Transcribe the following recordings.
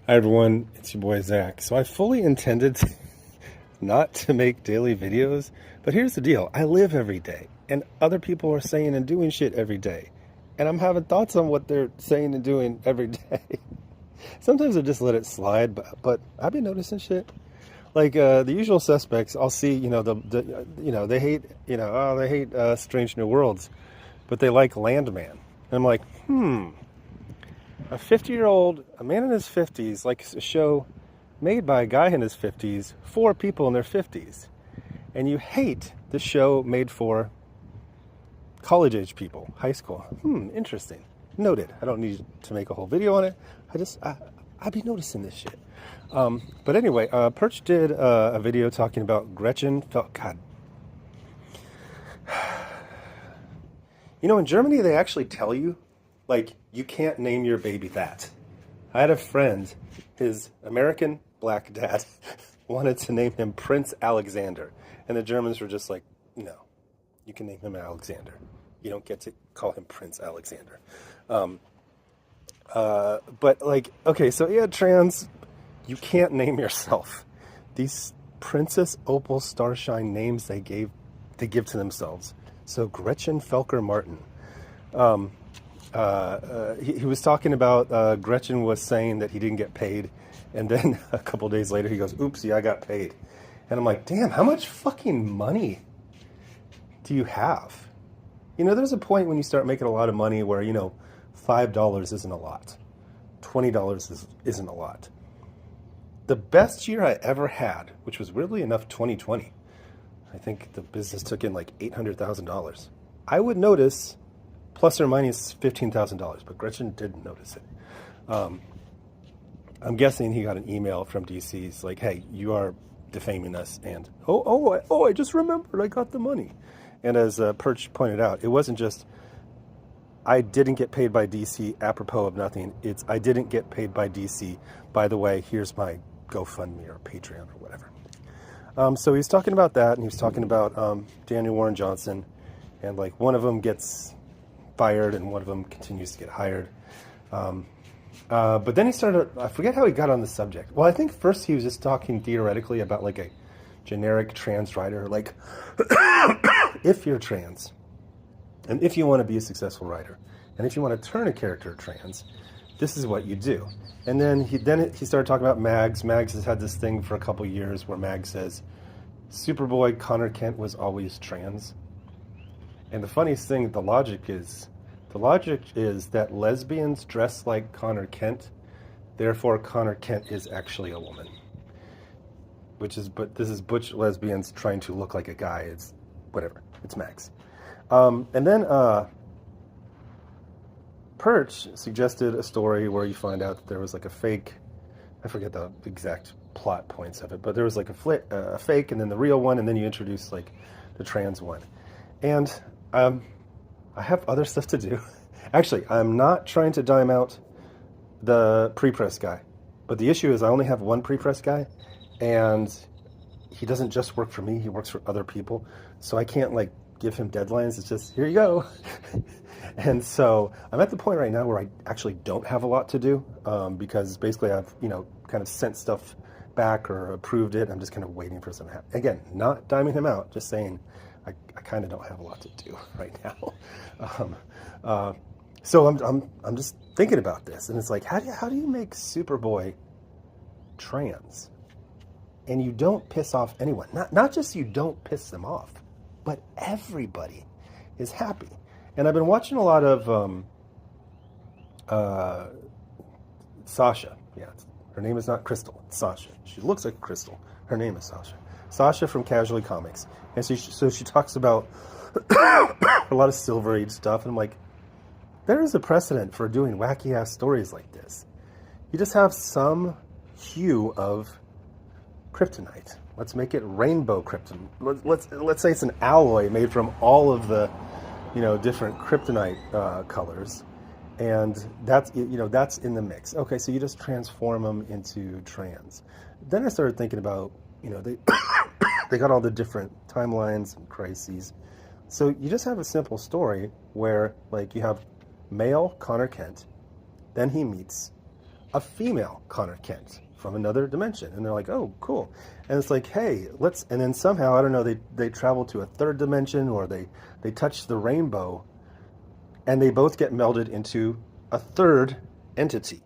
Hi everyone, it's your boy Zach. So I fully intended not to make daily videos, but here's the deal. I live every day, and other people are saying and doing shit every day. And I'm having thoughts on what they're saying and doing every day. Sometimes I just let it slide, but I've been noticing shit. Like the usual suspects, I'll see, they hate, they hate Strange New Worlds, but they like Landman. And I'm like, a 50-year-old, a man in his 50s, likes a show made by a guy in his 50s for people in their 50s. And you hate the show made for college-age people, high school. Interesting. Noted. I don't need to make a whole video on it. I'd be noticing this shit. But anyway, Perch did a video talking about Gretchen. God. In Germany, they actually tell you, like, you can't name your baby that. I had a friend, his American black dad wanted to name him Prince Alexander. And the Germans were just like, no, you can name him Alexander. You don't get to call him Prince Alexander. But like, okay, so yeah, trans, you can't name yourself. These Princess Opal Starshine names they give to themselves. So Gretchen Felker Martin. He was talking about Gretchen was saying that he didn't get paid, and then a couple days later he goes, oopsie, I got paid. And I'm like, damn, how much fucking money do you have? There's a point when you start making a lot of money where, $5 isn't a lot. $20 isn't a lot. The best year I ever had, which was weirdly enough 2020, I think the business took in like $800,000. I would notice plus or minus $15,000, but Gretchen didn't notice it. I'm guessing he got an email from DC's like, hey, you are defaming us, and I just remembered I got the money. And as Perch pointed out, it wasn't just I didn't get paid by DC apropos of nothing. It's I didn't get paid by DC. By the way, here's my GoFundMe or Patreon or whatever. So he's talking about that, and he was talking about Daniel Warren Johnson, and like one of them gets fired and one of them continues to get hired. But then he started, I forget how he got on the subject. Well, I think first he was just talking theoretically about like a generic trans writer, like if you're trans and if you want to be a successful writer and if you want to turn a character trans, this is what you do. And then he started talking about MAGGS. MAGGS has had this thing for a couple years where MAGGS says Superboy Connor Kent was always trans. And the funniest thing, the logic is that lesbians dress like Connor Kent, therefore Connor Kent is actually a woman. But this is butch lesbians trying to look like a guy. It's whatever. It's MAGGS. And then Perch suggested a story where you find out that there was like a fake, I forget the exact plot points of it, but there was like a fake and then the real one, and then you introduce like the trans one. And I have other stuff to do. Actually, I'm not trying to dime out the pre-press guy, but the issue is I only have one pre-press guy, and he doesn't just work for me, he works for other people, so I can't like give him deadlines. It's just, here you go. And so I'm at the point right now where I actually don't have a lot to do, because basically I've, kind of sent stuff back or approved it. I'm just kind of waiting for something to happen. Again, not diming him out, just saying I kind of don't have a lot to do right now. So I'm just thinking about this, and it's like, how do you make Superboy trans, and you don't piss off anyone? Not just you don't piss them off, but everybody is happy. And I've been watching a lot of Sasha. Yeah, her name is not Crystal. It's Sasha. She looks like Crystal. Her name is Sasha. Sasha from Casually Comics. And so she talks about a lot of Silver Age stuff. And I'm like, there is a precedent for doing wacky-ass stories like this. You just have some hue of kryptonite. Let's make it rainbow kryptonite. Let's say it's an alloy made from all of the, different kryptonite colors. And that's in the mix. Okay, so you just transform them into trans. Then I started thinking about, they got all the different timelines and crises. So you just have a simple story where, like, you have male Connor Kent, then he meets a female Connor Kent from another dimension. And they're like, oh, cool. And it's like, hey, let's, and then somehow, I don't know, they travel to a third dimension, or they touch the rainbow, and they both get melded into a third entity.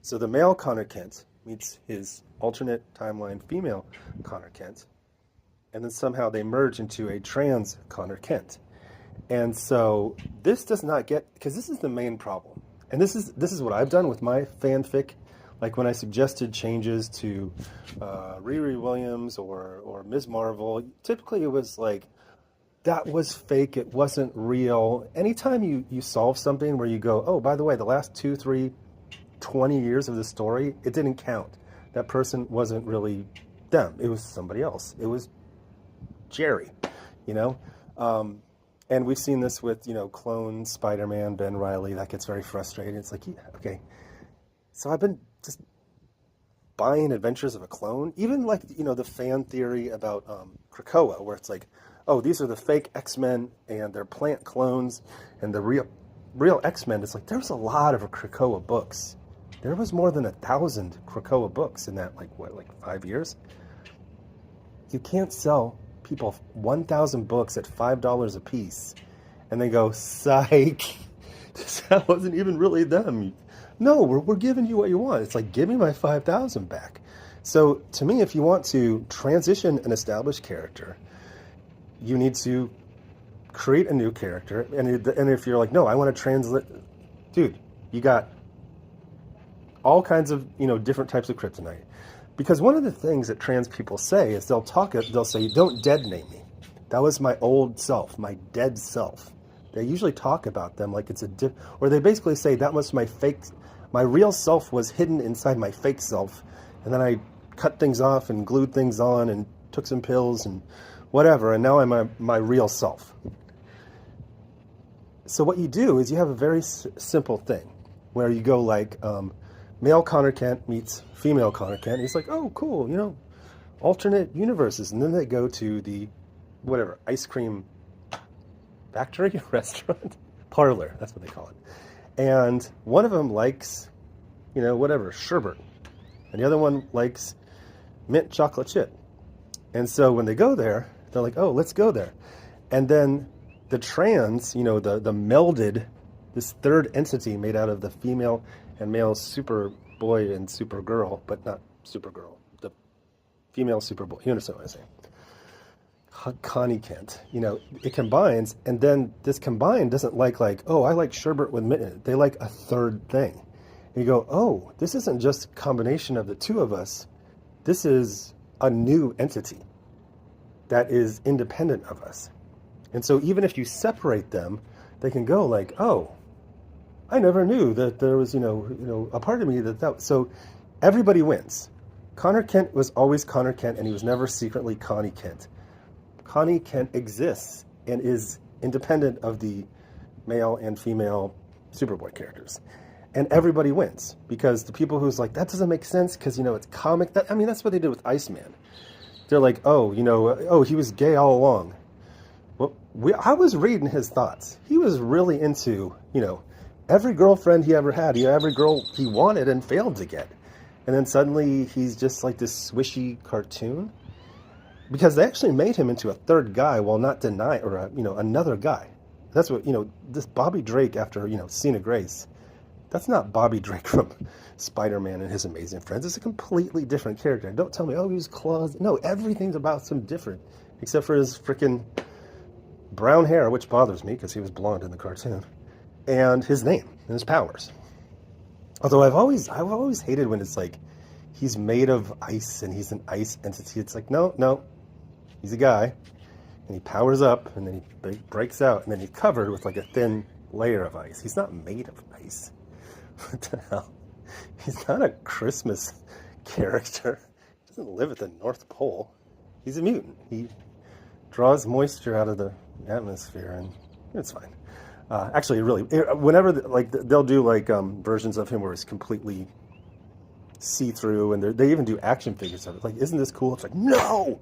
So the male Connor Kent meets his alternate timeline female Connor Kent, and then somehow they merge into a trans Connor Kent. And so this does not get, because this is the main problem. And this is what I've done with my fanfic. Like when I suggested changes to Riri Williams or Ms. Marvel, typically it was like, that was fake, it wasn't real. Anytime you solve something where you go, oh, by the way, the last 2, 3, 20 years of the story, it didn't count. That person wasn't really them. It was somebody else. It was Jerry, you know? And we've seen this with, you know, clone Spider-Man, Ben Reilly. That gets very frustrating. It's like, yeah, okay. So I've been just buying Adventures of a Clone. Even like, you know, the fan theory about Krakoa, where it's like, oh, these are the fake X-Men and they're plant clones, and the real X-Men. It's like, there's a lot of Krakoa books. There was more than 1,000 Krakoa books in that, like, what, like 5 years? You can't sell people 1,000 books at $5 a piece and they go, psych, that wasn't even really them. No, we're giving you what you want. It's like, give me my 5,000 back. So to me, if you want to transition an established character, you need to create a new character. And if you're like, no, I want to translate, dude, you got all kinds of, you know, different types of kryptonite. Because one of the things that trans people say is they'll say, don't dead name me. That was my old self, my dead self. They usually talk about them like it's or they basically say that was my real self was hidden inside my fake self. And then I cut things off and glued things on and took some pills and whatever. And now I'm my real self. So what you do is you have a very simple thing where you go like, male Connor Kent meets female Connor Kent. He's like, oh, cool, you know, alternate universes. And then they go to the, whatever, ice cream factory, restaurant, parlor, that's what they call it. And one of them likes, you know, whatever, sherbet. And the other one likes mint chocolate chip. And so when they go there, they're like, oh, let's go there. And then the trans, you know, the melded, this third entity made out of the female and male Superboy and Supergirl, but not Supergirl, the female Superboy. You understand what I'm saying? Connie Kent, you know, it combines, and then this combined doesn't like, oh, I like sherbet with mint. They like a third thing. And you go, oh, this isn't just a combination of the two of us. This is a new entity that is independent of us. And so even if you separate them, they can go like, oh, I never knew that there was, you know, a part of me that. So everybody wins. Connor Kent was always Connor Kent, and he was never secretly Connie Kent. Connie Kent exists and is independent of the male and female Superboy characters. And everybody wins, because the people who's like, that doesn't make sense because, you know, it's comic. I mean, that's what they did with Iceman. They're like, oh, you know, oh, he was gay all along. Well, I was reading his thoughts. He was really into, you know, every girlfriend he ever had, every girl he wanted and failed to get. And then suddenly he's just like this swishy cartoon. Because they actually made him into a third guy while not denying, or, you know, another guy. That's what, you know, this Bobby Drake after, you know, Scene of Grace. That's not Bobby Drake from Spider-Man and His Amazing Friends. It's a completely different character. Don't tell me, oh, he was claws. No, everything's about some different. Except for his freaking brown hair, which bothers me because he was blonde in the cartoon. And his name and his powers. Although I've always hated when it's like he's made of ice and he's an ice entity. It's like, no, he's a guy and he powers up and then he breaks out and then he's covered with like a thin layer of ice. He's not made of ice. What the hell? He's not a Christmas character. He doesn't live at the North Pole. He's a mutant. He draws moisture out of the atmosphere and it's fine. Actually, really, whenever they'll do like versions of him where it's completely see-through, and they even do action figures of it. Like, isn't this cool? It's like, no,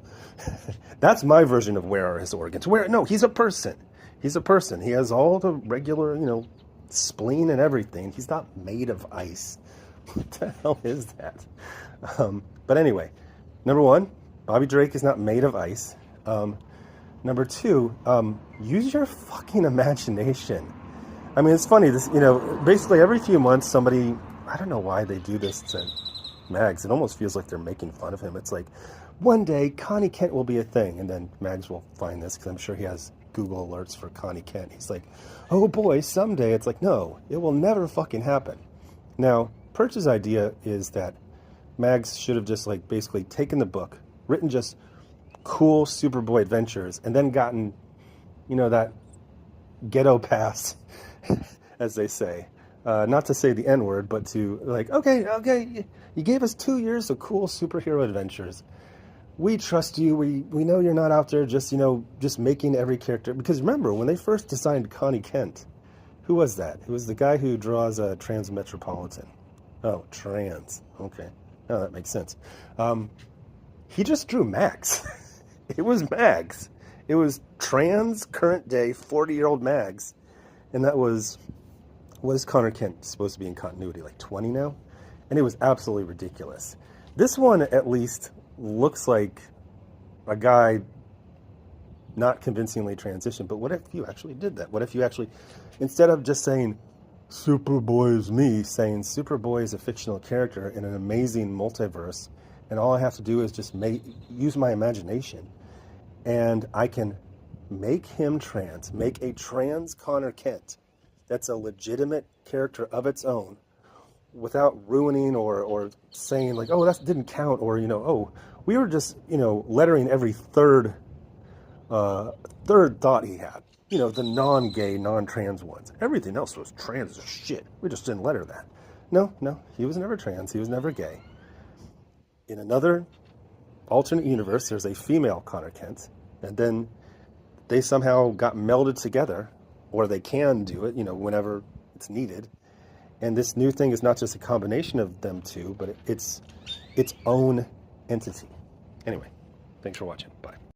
that's my version of where are his organs? Where? No, he's a person. He's a person. He has all the regular, you know, spleen and everything. He's not made of ice. What the hell is that? But anyway, number one, Bobby Drake is not made of ice. Number two, use your fucking imagination. I mean, it's funny. This, basically every few months, somebody, I don't know why they do this to Mags. It almost feels like they're making fun of him. It's like, one day Connie Kent will be a thing, and then Mags will find this because I'm sure he has Google alerts for Connie Kent. He's like, oh boy, someday. It's like, no, it will never fucking happen. Now, Perch's idea is that Mags should have just like basically taken the book, written just cool Superboy adventures, and then gotten, that ghetto pass, as they say. Not to say the N-word, but to like, okay, you gave us 2 years of cool superhero adventures. We trust you. We know you're not out there just making every character. Because remember, when they first designed Connie Kent, who was that? It was the guy who draws Transmetropolitan. Oh, trans. Okay. Oh, that makes sense. He just drew Mags. It was Mags. It was trans, current day, 40-year-old Mags. And that was, what is Connor Kent supposed to be in continuity? Like 20 now? And it was absolutely ridiculous. This one, at least, looks like a guy not convincingly transitioned. But what if you actually did that? What if you actually, instead of just saying, Superboy is me, saying Superboy is a fictional character in an amazing multiverse, and all I have to do is just use my imagination, and I can make him trans, make a trans Connor Kent that's a legitimate character of its own, without ruining or saying like, oh, that didn't count, or oh, we were just lettering every third thought he had. The non-gay, non-trans ones. Everything else was trans as shit. We just didn't letter that. No, he was never trans. He was never gay. In another alternate universe, there's a female Connor Kent, and then they somehow got melded together, or they can do it, whenever it's needed. And this new thing is not just a combination of them two, but it's its own entity. Anyway, thanks for watching. Bye.